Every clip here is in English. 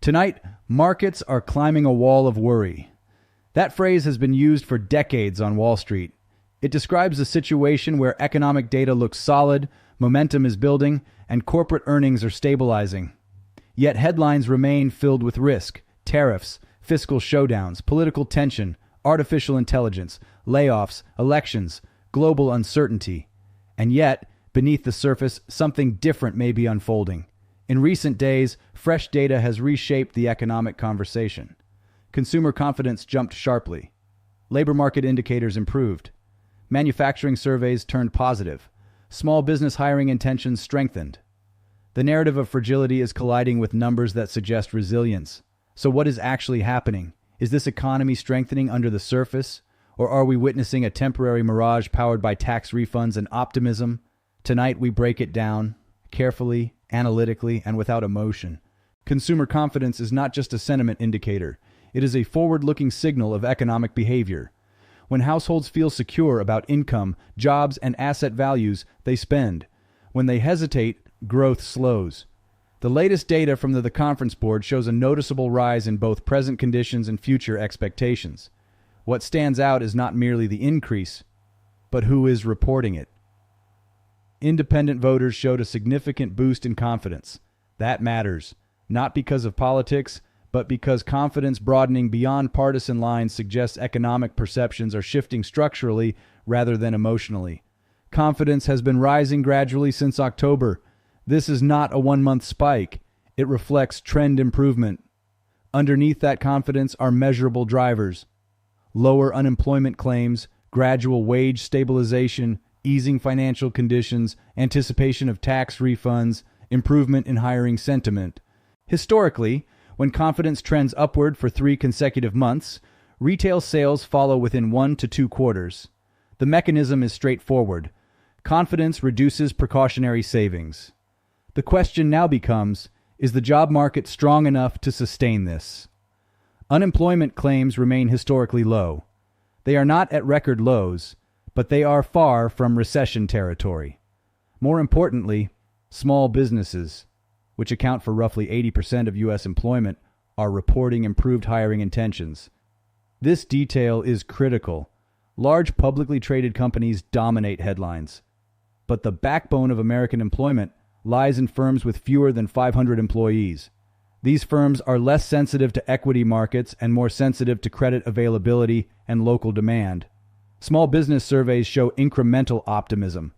Tonight, markets are climbing a wall of worry. That phrase has been used for decades on Wall Street. It describes a situation where economic data looks solid, momentum is building, and corporate earnings are stabilizing. Yet headlines remain filled with risk, tariffs, fiscal showdowns, political tension, artificial intelligence, layoffs, elections, global uncertainty. And yet, beneath the surface, something different may be unfolding. In recent days, fresh data has reshaped the economic conversation. Consumer confidence jumped sharply. Labor market indicators improved. Manufacturing surveys turned positive. Small business hiring intentions strengthened. The narrative of fragility is colliding with numbers that suggest resilience. So what is actually happening? Is this economy strengthening under the surface? Or are we witnessing a temporary mirage powered by tax refunds and optimism? Tonight we break it down, carefully, analytically, and without emotion. Consumer confidence is not just a sentiment indicator. It is a forward-looking signal of economic behavior. When households feel secure about income, jobs, and asset values, they spend. When they hesitate, growth slows. The latest data from the Conference Board shows a noticeable rise in both present conditions and future expectations. What stands out is not merely the increase, but who is reporting it. Independent voters showed a significant boost in confidence. That matters, not because of politics, but because confidence broadening beyond partisan lines suggests economic perceptions are shifting structurally rather than emotionally. Confidence has been rising gradually since October. This is not a one-month spike. It reflects trend improvement. Underneath that confidence are measurable drivers: lower unemployment claims, gradual wage stabilization, easing financial conditions, anticipation of tax refunds, improvement in hiring sentiment. Historically, when confidence trends upward for 3 consecutive months, retail sales follow within 1 to 2 quarters. The mechanism is straightforward. Confidence reduces precautionary savings. The question now becomes, is the job market strong enough to sustain this? Unemployment claims remain historically low. They are not at record lows, but they are far from recession territory. More importantly, small businesses, which account for roughly 80% of U.S. employment, are reporting improved hiring intentions. This detail is critical. Large publicly traded companies dominate headlines, but the backbone of American employment lies in firms with fewer than 500 employees. These firms are less sensitive to equity markets and more sensitive to credit availability and local demand. Small business surveys show incremental optimism.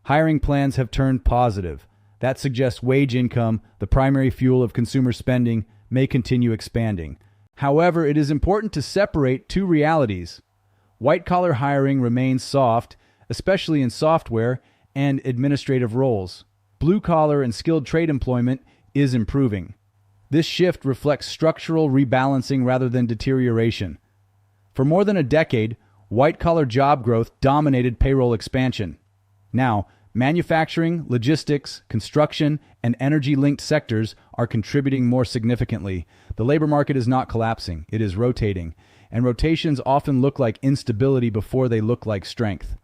Hiring plans have turned positive. That suggests wage income, the primary fuel of consumer spending, may continue expanding. However, it is important to separate two realities. White-collar hiring remains soft, especially in software and administrative roles. Blue-collar and skilled trade employment is improving. This shift reflects structural rebalancing rather than deterioration. For more than a decade, white-collar job growth dominated payroll expansion. Now, manufacturing, logistics, construction, and energy-linked sectors are contributing more significantly. The labor market is not collapsing, it is rotating, and rotations often look like instability before they look like strength.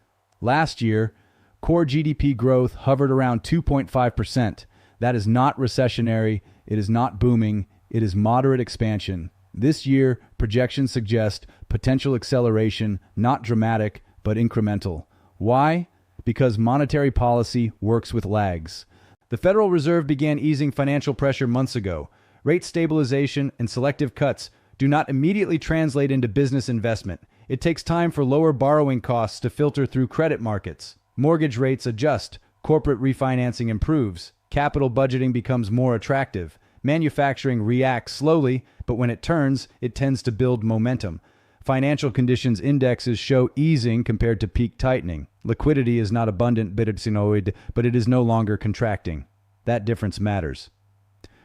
Last year, core GDP growth hovered around 2.5%. That is not recessionary, it is not booming, it is moderate expansion. This year, projections suggest potential acceleration, not dramatic, but incremental. Why? Because monetary policy works with lags. The Federal Reserve began easing financial pressure months ago. Rate stabilization and selective cuts do not immediately translate into business investment. It takes time for lower borrowing costs to filter through credit markets. Mortgage rates adjust, corporate refinancing improves, capital budgeting becomes more attractive. Manufacturing reacts slowly, but when it turns, it tends to build momentum. Financial conditions indexes show easing compared to peak tightening. Liquidity is not abundant, but it is no longer contracting. That difference matters.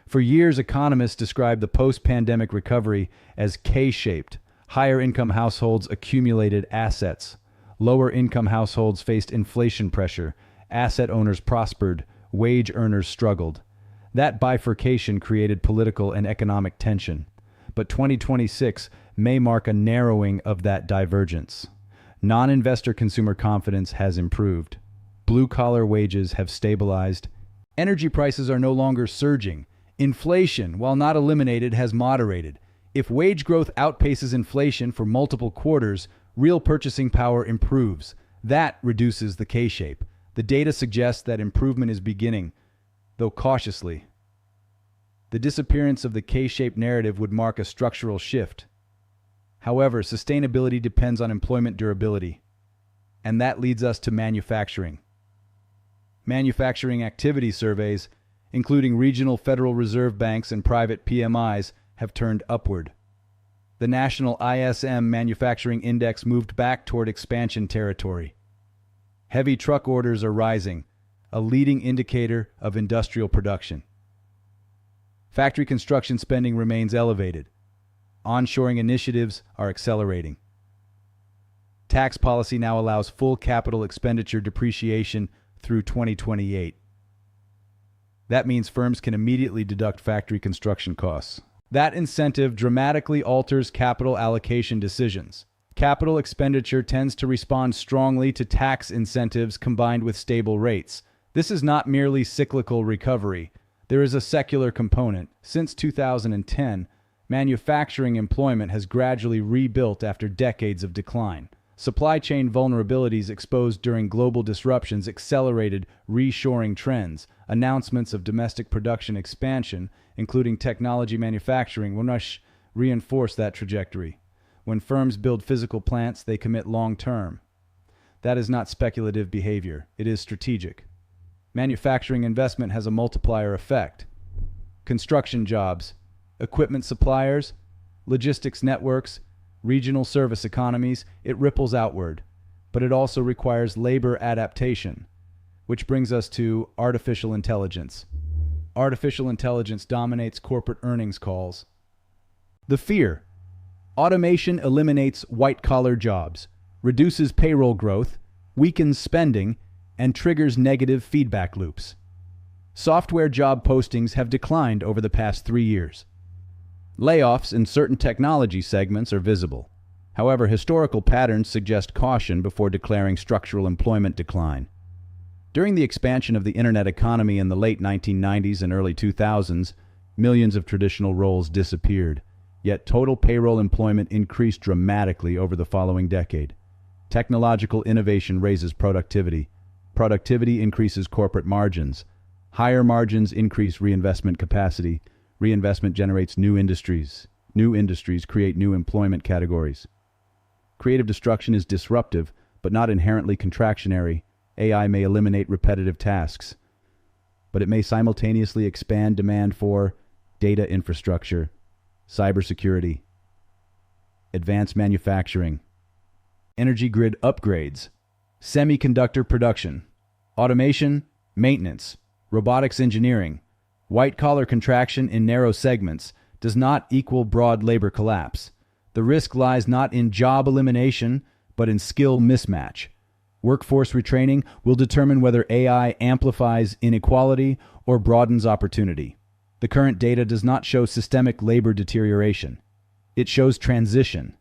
For years, economists described the post-pandemic recovery as K-shaped. Higher-income households accumulated assets. Lower-income households faced inflation pressure. Asset owners prospered. Wage earners struggled. That bifurcation created political and economic tension. But 2026 may mark a narrowing of that divergence. Non-investor consumer confidence has improved. Blue-collar wages have stabilized. Energy prices are no longer surging. Inflation, while not eliminated, has moderated. If wage growth outpaces inflation for multiple quarters, real purchasing power improves. That reduces the K-shape. The data suggests that improvement is beginning, though cautiously. The disappearance of the K-shaped narrative would mark a structural shift. However, sustainability depends on employment durability. And that leads us to manufacturing. Manufacturing activity surveys, including regional Federal Reserve banks and private PMIs, have turned upward. The national ISM Manufacturing Index moved back toward expansion territory. Heavy truck orders are rising, a leading indicator of industrial production. Factory construction spending remains elevated. Onshoring initiatives are accelerating. Tax policy now allows full capital expenditure depreciation through 2028. That means firms can immediately deduct factory construction costs. That incentive dramatically alters capital allocation decisions. Capital expenditure tends to respond strongly to tax incentives combined with stable rates. This is not merely cyclical recovery. There is a secular component. Since 2010, manufacturing employment has gradually rebuilt after decades of decline. Supply chain vulnerabilities exposed during global disruptions accelerated reshoring trends. Announcements of domestic production expansion, including technology manufacturing, will reinforce that trajectory. When firms build physical plants, they commit long-term. That is not speculative behavior. It is strategic. Manufacturing investment has a multiplier effect. Construction jobs, equipment suppliers, logistics networks, regional service economies, it ripples outward. But it also requires labor adaptation, which brings us to artificial intelligence. Artificial intelligence dominates corporate earnings calls. The fear. Automation eliminates white-collar jobs, reduces payroll growth, weakens spending, and triggers negative feedback loops. Software job postings have declined over the past 3 years. Layoffs in certain technology segments are visible. However, historical patterns suggest caution before declaring structural employment decline. During the expansion of the internet economy in the late 1990s and early 2000s, millions of traditional roles disappeared. Yet total payroll employment increased dramatically over the following decade. Technological innovation raises productivity. Productivity increases corporate margins. Higher margins increase reinvestment capacity. Reinvestment generates new industries. New industries create new employment categories. Creative destruction is disruptive, but not inherently contractionary. AI may eliminate repetitive tasks, but it may simultaneously expand demand for data infrastructure, cybersecurity, advanced manufacturing, energy grid upgrades, semiconductor production, automation, maintenance, robotics engineering. White-collar contraction in narrow segments does not equal broad labor collapse. The risk lies not in job elimination, but in skill mismatch. Workforce retraining will determine whether AI amplifies inequality or broadens opportunity. The current data does not show systemic labor deterioration. It shows transition.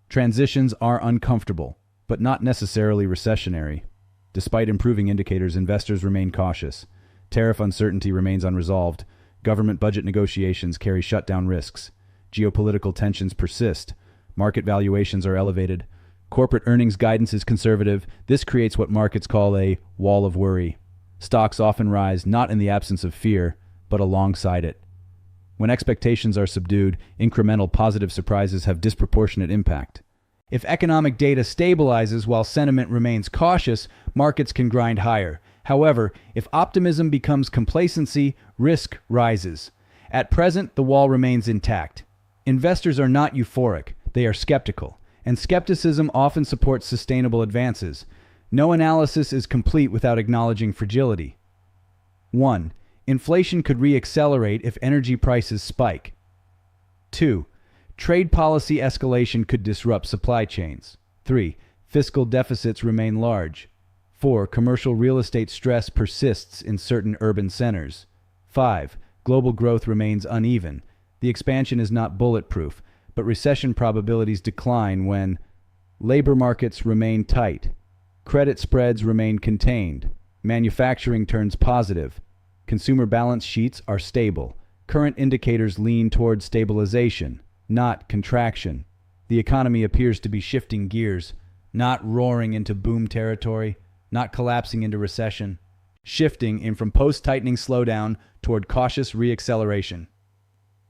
Transitions are uncomfortable, but not necessarily recessionary. Despite improving indicators, investors remain cautious. Tariff uncertainty remains unresolved. Government budget negotiations carry shutdown risks. Geopolitical tensions persist. Market valuations are elevated. Corporate earnings guidance is conservative. This creates what markets call a wall of worry. Stocks often rise not in the absence of fear, but alongside it. When expectations are subdued, incremental positive surprises have disproportionate impact. If economic data stabilizes while sentiment remains cautious, markets can grind higher. However, if optimism becomes complacency, risk rises. At present, the wall remains intact. Investors are not euphoric, they are skeptical. And skepticism often supports sustainable advances. No analysis is complete without acknowledging fragility. 1. Inflation could re-accelerate if energy prices spike. 2. Trade policy escalation could disrupt supply chains. 3. Fiscal deficits remain large. 4. Commercial real estate stress persists in certain urban centers. 5. Global growth remains uneven. The expansion is not bulletproof, but recession probabilities decline when labor markets remain tight, credit spreads remain contained, manufacturing turns positive, consumer balance sheets are stable, Current indicators lean toward stabilization, not contraction. The economy appears to be shifting gears, not roaring into boom territory, not collapsing into recession, shifting in from post-tightening slowdown toward cautious reacceleration.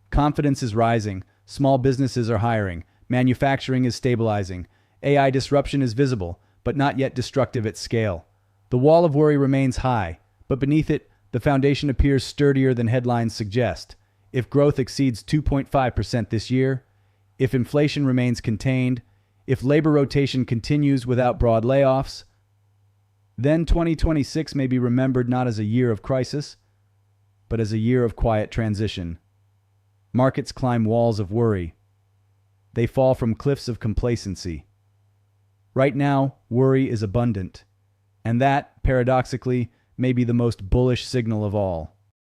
Confidence is rising, small businesses are hiring, manufacturing is stabilizing, AI disruption is visible, but not yet destructive at scale. The wall of worry remains high, but beneath it, the foundation appears sturdier than headlines suggest. If growth exceeds 2.5% this year, if inflation remains contained, if labor rotation continues without broad layoffs, then 2026 may be remembered not as a year of crisis, but as a year of quiet transition. Markets climb walls of worry. They fall from cliffs of complacency. Right now, worry is abundant, and that, paradoxically, may be the most bullish signal of all.